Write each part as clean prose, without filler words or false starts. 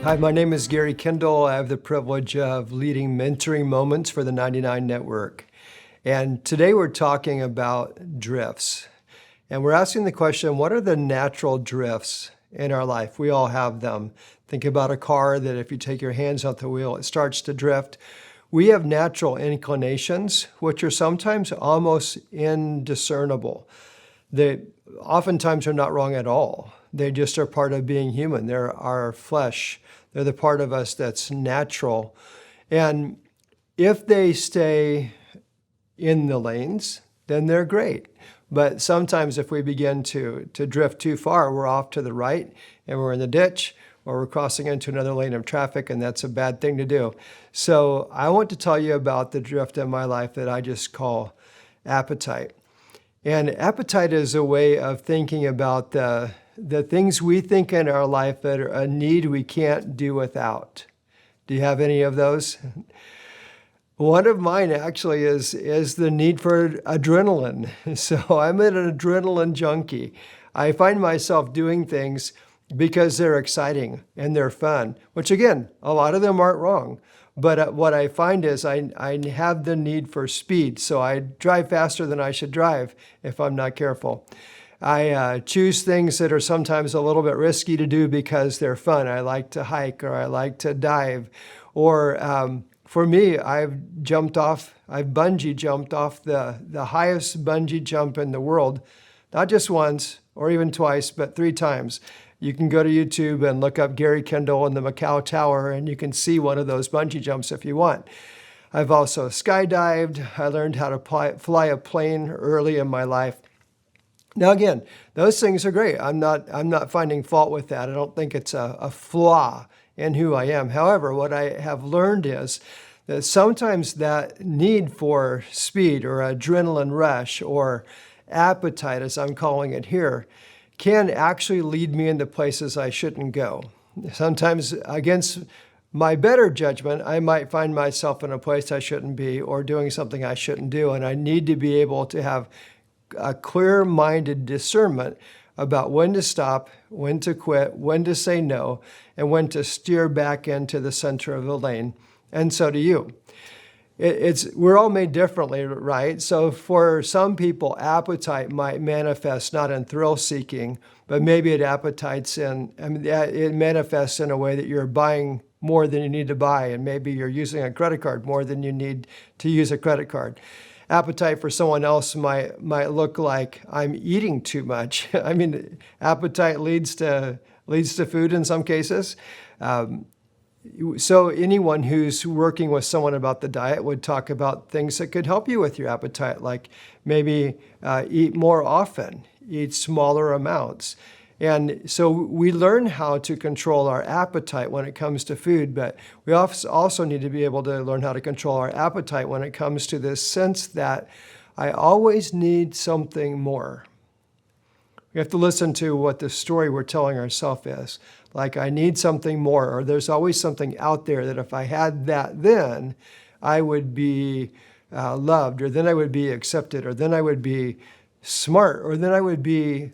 Hi, my name is Gary Kendall. I have the privilege of leading mentoring moments for the 99 Network. And today we're talking about drifts. And we're asking the question, what are the natural drifts in our life? We all have them. Think about a car that if you take your hands off the wheel, it starts to drift. We have natural inclinations, which are sometimes almost indiscernible. They oftentimes are not wrong at all. They just are part of being human. They're our flesh. They're the part of us that's natural. And if they stay in the lanes, then they're great. But sometimes if we begin to drift too far, we're off to the right and we're in the ditch, or we're crossing into another lane of traffic, and that's a bad thing to do. So I want to tell you about the drift in my life that I just call appetite. And appetite is a way of thinking about the things we think in our life that are a need we can't do without. Do you have any of those? One of mine actually is the need for adrenaline. So I'm an adrenaline junkie. I find myself doing things because they're exciting and they're fun, which again, a lot of them aren't wrong. But what I find is I have the need for speed, so I drive faster than I should drive if I'm not careful. I choose things that are sometimes a little bit risky to do because they're fun. I like to hike, or I like to dive. Or for me, I've bungee jumped off the highest bungee jump in the world, not just once or even twice, but 3 times. You can go to YouTube and look up Gary Kendall and the Macau Tower, and you can see one of those bungee jumps if you want. I've also skydived. I learned how to fly a plane early in my life. Now again, those things are great. I'm not finding fault with that. I don't think it's a flaw in who I am. However, what I have learned is that sometimes that need for speed or adrenaline rush or appetite, as I'm calling it here, can actually lead me into places I shouldn't go. Sometimes against my better judgment, I might find myself in a place I shouldn't be or doing something I shouldn't do. And I need to be able to have a clear-minded discernment about when to stop, when to quit, when to say no, and when to steer back into the center of the lane. And so do you. We're all made differently, right? So for some people, appetite might manifest not in thrill seeking, but maybe it manifests in a way that you're buying more than you need to buy, and maybe you're using a credit card more than you need to use a credit card. Appetite for someone else might look like I'm eating too much. I mean, appetite leads to food in some cases. So anyone who's working with someone about the diet would talk about things that could help you with your appetite, like maybe eat more often, eat smaller amounts. And so we learn how to control our appetite when it comes to food, but we also need to be able to learn how to control our appetite when it comes to this sense that I always need something more. We have to listen to what the story we're telling ourselves is. Like, I need something more, or there's always something out there that if I had that, then I would be loved, or then I would be accepted, or then I would be smart, or then I would be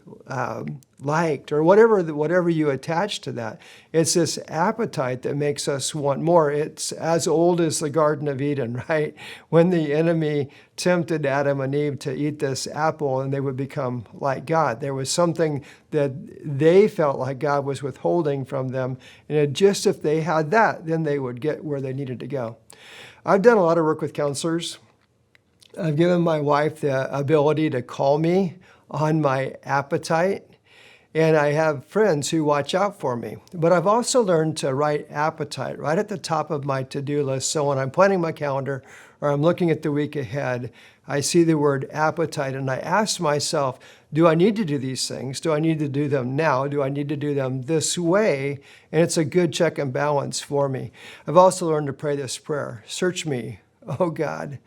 liked, or whatever you attach to that. It's this appetite that makes us want more. It's as old as the Garden of Eden, right? When the enemy tempted Adam and Eve to eat this apple and they would become like God. There was something that they felt like God was withholding from them. And just if they had that, then they would get where they needed to go. I've done a lot of work with counselors. I've given my wife the ability to call me on my appetite, and I have friends who watch out for me. But I've also learned to write appetite right at the top of my to-do list. So when I'm planning my calendar or I'm looking at the week ahead, I see the word appetite and I ask myself, do I need to do these things? Do I need to do them now? Do I need to do them this way? And it's a good check and balance for me. I've also learned to pray this prayer. Search me, oh God,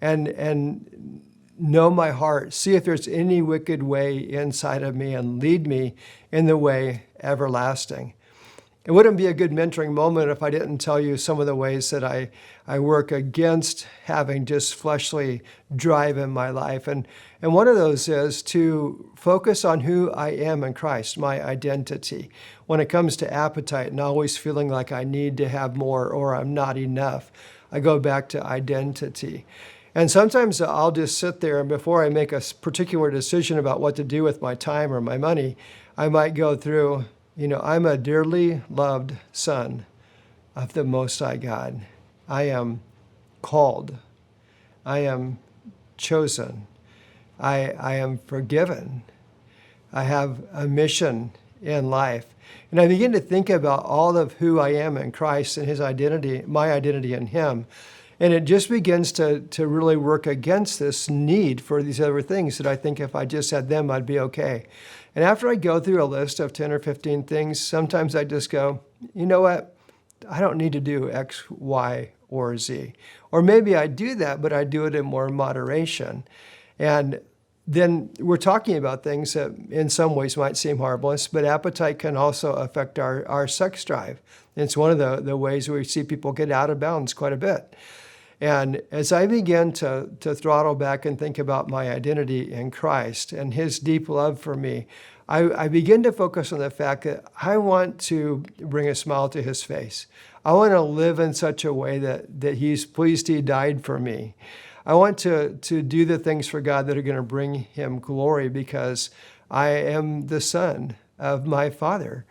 and know my heart. See if there's any wicked way inside of me and lead me in the way everlasting. It wouldn't be a good mentoring moment if I didn't tell you some of the ways that I work against having just fleshly drive in my life. And one of those is to focus on who I am in Christ, my identity. When it comes to appetite and always feeling like I need to have more or I'm not enough, I go back to identity. And sometimes I'll just sit there, and before I make a particular decision about what to do with my time or my money, I might go through, I'm a dearly loved son of the Most High God. I am called. I am chosen. I am forgiven. I have a mission in life. And I begin to think about all of who I am in Christ and his identity, my identity in him. And it just begins to really work against this need for these other things that I think if I just had them, I'd be okay. And after I go through a list of 10 or 15 things, sometimes I just go, you know what? I don't need to do X, Y, or Z. Or maybe I do that, but I do it in more moderation. And then we're talking about things that in some ways might seem harmless, but appetite can also affect our sex drive. It's one of the ways we see people get out of bounds quite a bit. And as I begin to throttle back and think about my identity in Christ and his deep love for me, I begin to focus on the fact that I want to bring a smile to his face. I want to live in such a way that he's pleased he died for me. I want to do the things for God that are going to bring him glory because I am the son of my Father.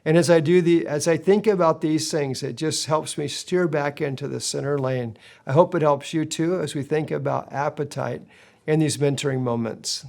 And as I think about these things, it just helps me steer back into the center lane. I hope it helps you too as we think about appetite in these mentoring moments.